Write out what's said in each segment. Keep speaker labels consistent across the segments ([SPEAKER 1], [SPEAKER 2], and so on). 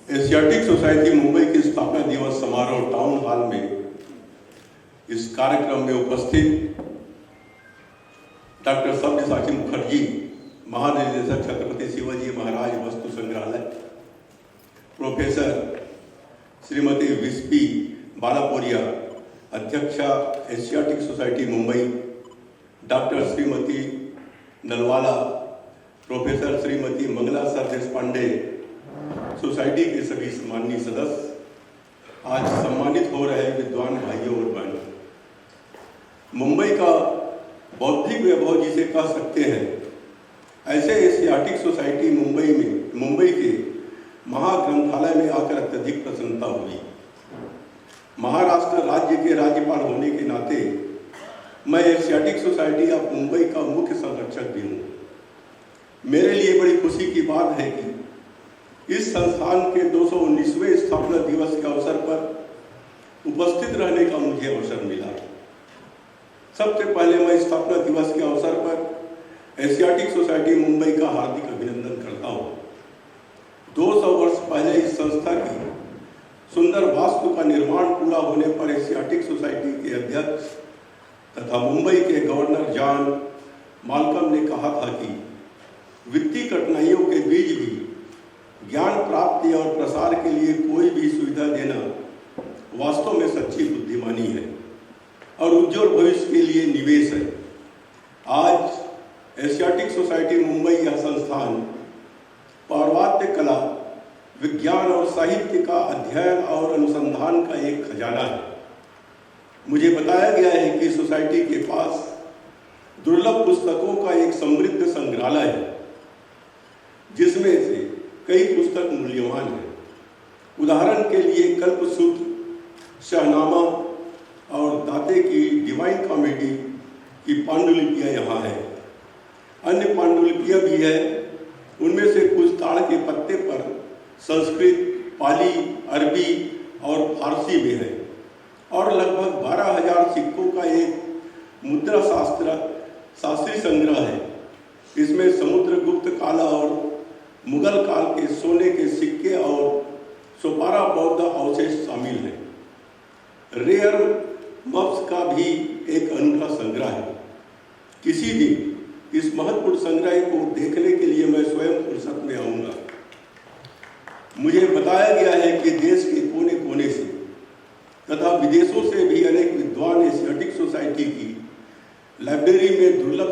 [SPEAKER 1] Asiatic Society Mumbai की स्थापना दिवस समारोह टाउन हॉल में इस कार्यक्रम में उपस्थित डॉक्टर सब्यसाची मुखर्जी, महानिदेशक छत्रपति शिवाजी महाराज वस्तु संग्रहालय, प्रोफेसर श्रीमती विस्पी बालापुरिया, अध्यक्षा Asiatic Society Mumbai, doctor Shrimati Nalwala, professor Shrimati Mangala Sardeshpande, society के सभी सम्माननीय सदस्य, आज सम्मानित हो रहे विद्वान भाइयों और बहनों, मुंबई का बौद्धिक वैभव जिसे कह सकते हैं, ऐसे एशियाटिक सोसाइटी मुंबई के महाग्रंथालय में आकर अत्यधिक प्रसन्नता हुई। महाराष्ट्र राज्य के राज्यपाल होने के नाते मैं एशियाटिक सोसाइटी ऑफ मुंबई का मुख्य संरक्षक भी हूँ। मेरे लिए बड़ी खुशी की बात है कि इस संस्थान के 219वें स्थापना दिवस के अवसर पर उपस्थित रहने का मुझे अवसर मिला। सबसे पहले मैं स्थापना दिवस के अवसर पर एशियाटिक सोसाइटी मुंबई का हार्दिक अभिनंदन करता हूँ। 200 वर्ष पहले इस संस्था की सुंदर वास्तु का निर्माण पूरा होने पर एशियाटिक सोसाइटी के अध्यक्ष तथा मुंबई के गवर्नर जॉन माल्कम ने कहा था कि वित्तीय कठिनाइयों के बीच भी ज्ञान प्राप्ति और प्रसार के लिए कोई भी सुविधा देना वास्तव में सच्ची बुद्धिमानी है और उज्जवल भविष्य के लिए निवेश है। आज एशियाटिक सोसाइटी मुंबई यह संस्थान पौर्वात्य कला, विज्ञान और साहित्य का अध्ययन और अनुसंधान का एक खजाना है। मुझे बताया गया है कि सोसाइटी के पास दुर्लभ पुस्तकों का एक समृद्ध संग्रहालय है, जिसमें से कई पुस्तक मूल्यवान हैं। उदाहरण के लिए कल्पसूत्र, शहनामा और दाते की डिवाइन कॉमेडी की पांडुलिपियाँ यहाँ है। अन्य पांडुलिपियाँ भी है, उनमें से कुछ ताड़ के पत्ते पर संस्कृत, पाली, अरबी और फारसी में है और लगभग 12,000 सिक्कों का एक मुद्रा शास्त्री संग्रह है। इसमें समुद्रगुप्त काल और मुगल काल के सोने के सिक्के और 112 बौद्ध अवशेष शामिल हैं। रेयर मप्स का भी एक अनूठा संग्रह है। किसी दिन इस महत्वपूर्ण संग्रह को देखने के लिए मैं स्वयं फुर्सत में आऊँगा। मुझे बताया गया है कि देश के कोने कोने से तथा विदेशों से भी अनेक विद्वान एशियाटिक सोसाइटी की लाइब्रेरी में दुर्लभ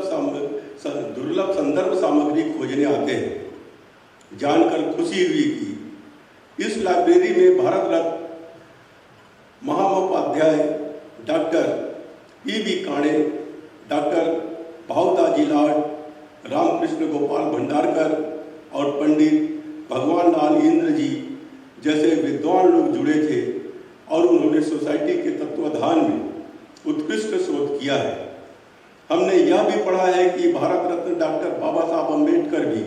[SPEAKER 1] संदर्भ सामग्री खोजने आते हैं। जानकर खुशी हुई कि इस लाइब्रेरी में भारत रत्न महामहोपाध्याय doctor PB. Kane, doctor Bhaudaji लाड, रामकृष्ण गोपाल भंडारकर और पंडित भगवान लाल इंद्र जी जैसे विद्वान लोग जुड़े थे और उन्होंने सोसाइटी के तत्वाधान में उत्कृष्ट शोध किया है। हमने यह भी पढ़ा है कि भारत रत्न डॉक्टर बाबा साहब अम्बेडकर भी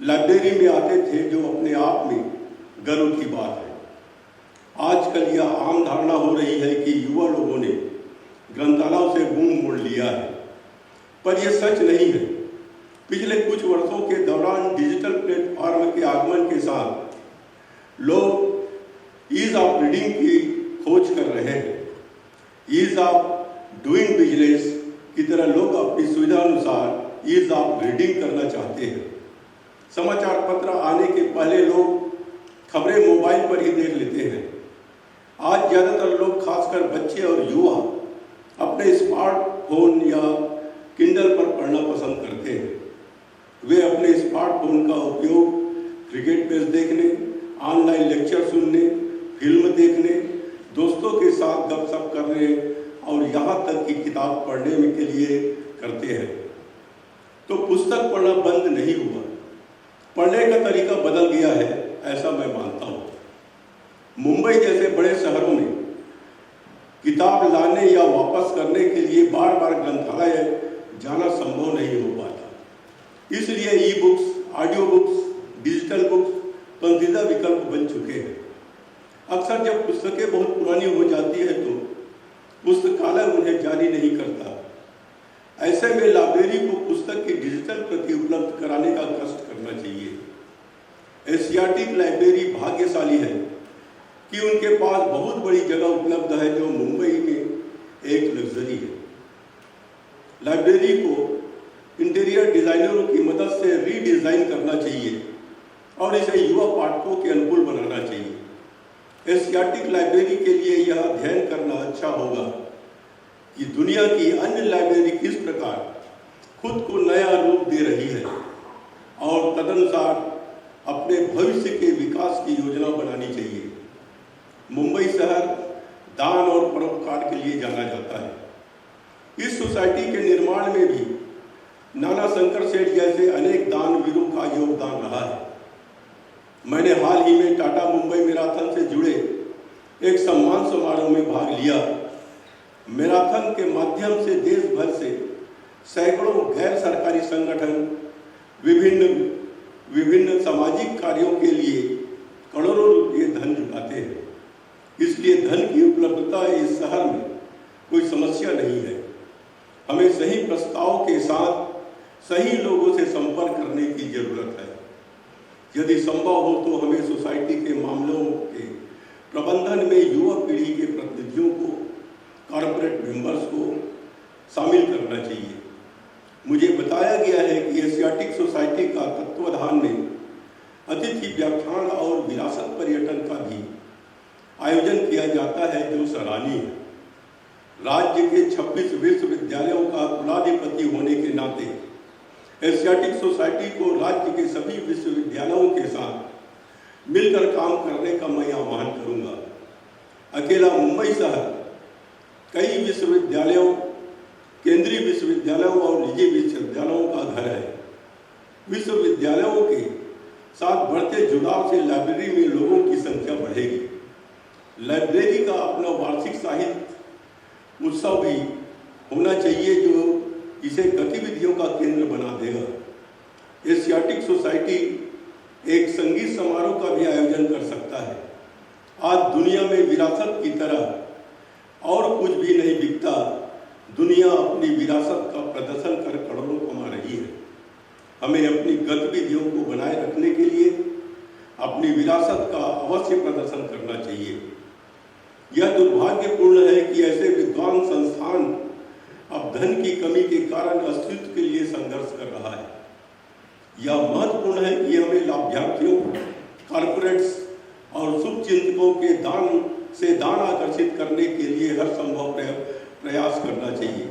[SPEAKER 1] लाइब्रेरी में आते थे, जो अपने आप में गर्व की बात है। आजकल यह आम धारणा हो रही है कि युवा लोगों ने ग्रंथालयों से मुंह मोड़ लिया है, पर यह सच नहीं है। पिछले कुछ वर्षों के दौरान डिजिटल प्लेटफॉर्म के आगमन के साथ लोग ईज ऑफ रीडिंग की खोज कर रहे हैं। ईज ऑफ डूइंग बिजनेस की तरह लोग अपनी सुविधा अनुसार ईज ऑफ रीडिंग करना चाहते हैं। समाचार पत्र आने के पहले लोग खबरें मोबाइल पर ही देख लेते हैं। आज ज़्यादातर लोग, खासकर बच्चे और युवा, अपने स्मार्टफोन या किंडल पर पढ़ना पसंद करते हैं। वे अपने स्मार्टफोन का उपयोग क्रिकेट मैच देखने, ऑनलाइन लेक्चर सुनने, फिल्म देखने, दोस्तों के साथ गपशप करने और यहाँ तक कि किताब पढ़ने के लिए करते हैं। तो पुस्तक पढ़ना बंद नहीं हुआ, पढ़ने का तरीका बदल गया है, ऐसा मैं मानता हूँ। मुंबई जैसे बड़े शहरों में किताब लाने या वापस करने के लिए बार बार ग्रंथालय जाना संभव नहीं हो पाता। इसलिए e books, audio books, digital books पसंदीदा विकल्प बन चुके हैं। अक्सर जब पुस्तकें बहुत पुरानी हो जाती है तो पुस्तकालय उन्हें जारी नहीं करता। ऐसे में लाइब्रेरी को पुस्तक की डिजिटल प्रति उपलब्ध कराने का कष्ट करना चाहिए। एशियाटिक लाइब्रेरी भाग्यशाली है कि उनके पास बहुत बड़ी जगह उपलब्ध है, जो मुंबई में एक लग्जरी है। लाइब्रेरी को इंटीरियर डिजाइनरों की मदद से रीडिजाइन करना चाहिए और इसे युवा पाठकों के अनुकूल बनाना चाहिए। एशियाटिक लाइब्रेरी के लिए यह अध्ययन करना अच्छा होगा कि दुनिया की अन्य लाइब्रेरी किस प्रकार खुद को नया रूप दे रही है और तदनुसार अपने भविष्य के विकास की योजना बनानी चाहिए। मुंबई शहर दान और परोपकार के लिए जाना जाता है। इस सोसाइटी के निर्माण में भी नाना शंकर सेठ जैसे अनेक दानवीरों का योगदान रहा है। मैंने हाल ही में टाटा मुंबई मैराथन से जुड़े एक सम्मान समारोह में भाग लिया। मैराथन के माध्यम से देश भर से सैकड़ों गैर सरकारी संगठन विभिन्न सामाजिक कार्यों के लिए करोड़ों रुपये धन जुटाते हैं। इसलिए धन की उपलब्धता इस शहर में कोई समस्या नहीं है। हमें सही प्रस्ताव के साथ सही लोगों से संपर्क करने की जरूरत है। यदि संभव हो तो हमें सोसाइटी के मामलों के प्रबंधन में युवा पीढ़ी के प्रतिनिधियों को, कॉर्पोरेट मेंबर्स को शामिल करना चाहिए। मुझे बताया गया है कि एशियाटिक सोसाइटी का तत्वाधान में अतिथि व्याख्यान और विरासत पर्यटन का भी आयोजन किया जाता है, जो सराहनीय है। राज्य के 26 विश्वविद्यालयों का कुलाधिपति होने के नाते एशियाटिक सोसाइटी को राज्य के सभी विश्वविद्यालयों के साथ मिलकर काम करने का मैं आह्वान करूंगा। अकेला मुंबई शहर कई विश्वविद्यालयों, केंद्रीय विश्वविद्यालयों और निजी विश्वविद्यालयों का घर है। विश्वविद्यालयों के साथ बढ़ते जुड़ाव से लाइब्रेरी में लोगों की संख्या बढ़ेगी। लाइब्रेरी का अपना वार्षिक साहित्य उत्सव भी होना चाहिए, जो इसे गतिविधियों का केंद्र बना देगा। एशियाटिक सोसाइटी एक संगीत समारोह का भी आयोजन कर सकता है। आज दुनिया में विरासत की तरह और कुछ भी नहीं बिकता। दुनिया अपनी विरासत का प्रदर्शन कर करोड़ों कमा रही है। हमें अपनी गतिविधियों को बनाए रखने के लिए अपनी विरासत का अवश्य प्रदर्शन करना चाहिए। यह दुर्भाग्यपूर्ण है कि ऐसे विद्वान संस्थान अब धन की कमी के कारण अस्तित्व के लिए संघर्ष कर रहा है। यह महत्वपूर्ण है कि हमें लाभार्थियों, कॉर्पोरेट्स और शुभचिंतकों के दान आकर्षित करने के लिए हर संभव प्रयास करना चाहिए।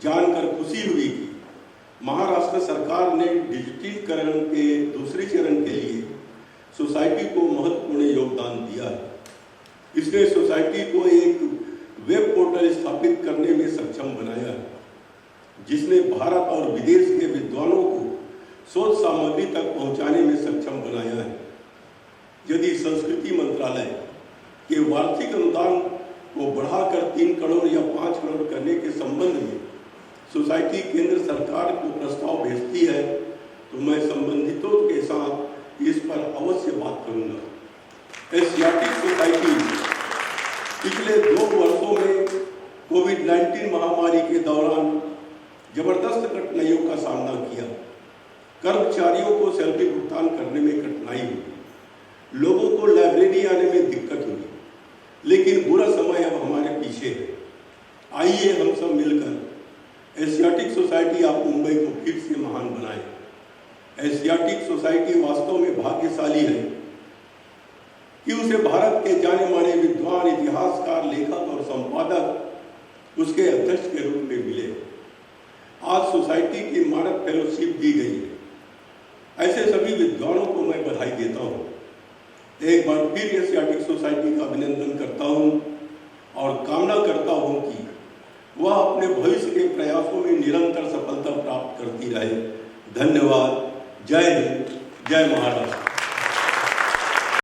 [SPEAKER 1] जानकर खुशी हुई कि महाराष्ट्र सरकार ने डिजिटलीकरण के दूसरे चरण के लिए सोसाइटी को महत्वपूर्ण योगदान दिया है। इसने सोसाइटी को एक वेब पोर्टल स्थापित करने में सक्षम बनाया है, जिसने भारत और विदेश के विद्वानों को शोध सामग्री तक पहुंचाने में सक्षम बनाया है। यदि संस्कृति मंत्रालय के वार्षिक अनुदान को बढ़ाकर 3 करोड़ या 5 करोड़ करने के संबंध में सोसाइटी केंद्र सरकार को प्रस्ताव भेजती है, तो मैं संबंधितों के साथ इस पर अवश्य बात करूंगा। एशियाटिक सोसाइटी पिछले 2 वर्षों में कोविड-19 महामारी के दौरान जबरदस्त कठिनाइयों का सामना किया। कर्मचारियों को सैलरी भुगतान करने में कठिनाई हुई, लोगों को लाइब्रेरी आने में दिक्कत हुई, लेकिन बुरा समय अब हमारे पीछे है। आइए हम सब मिलकर एशियाटिक सोसाइटी ऑफ मुंबई को फिर से महान बनाएं। एशियाटिक सोसाइटी वास्तव में भाग्यशाली है कि उसे भारत के जाने माने विद्वान, इतिहासकार, लेखक और संपादक उसके अध्यक्ष के रूप में मिले। आज सोसाइटी की मानद फेलोशिप दी गई है। ऐसे सभी विद्वानों को मैं बधाई देता हूँ। एक बार फिर एशियाटिक सोसाइटी का अभिनंदन करता हूँ और कामना करता हूँ कि वह अपने भविष्य के प्रयासों में निरंतर सफलता प्राप्त करती रहे। धन्यवाद। जय हिंद, जय महाराष्ट्र।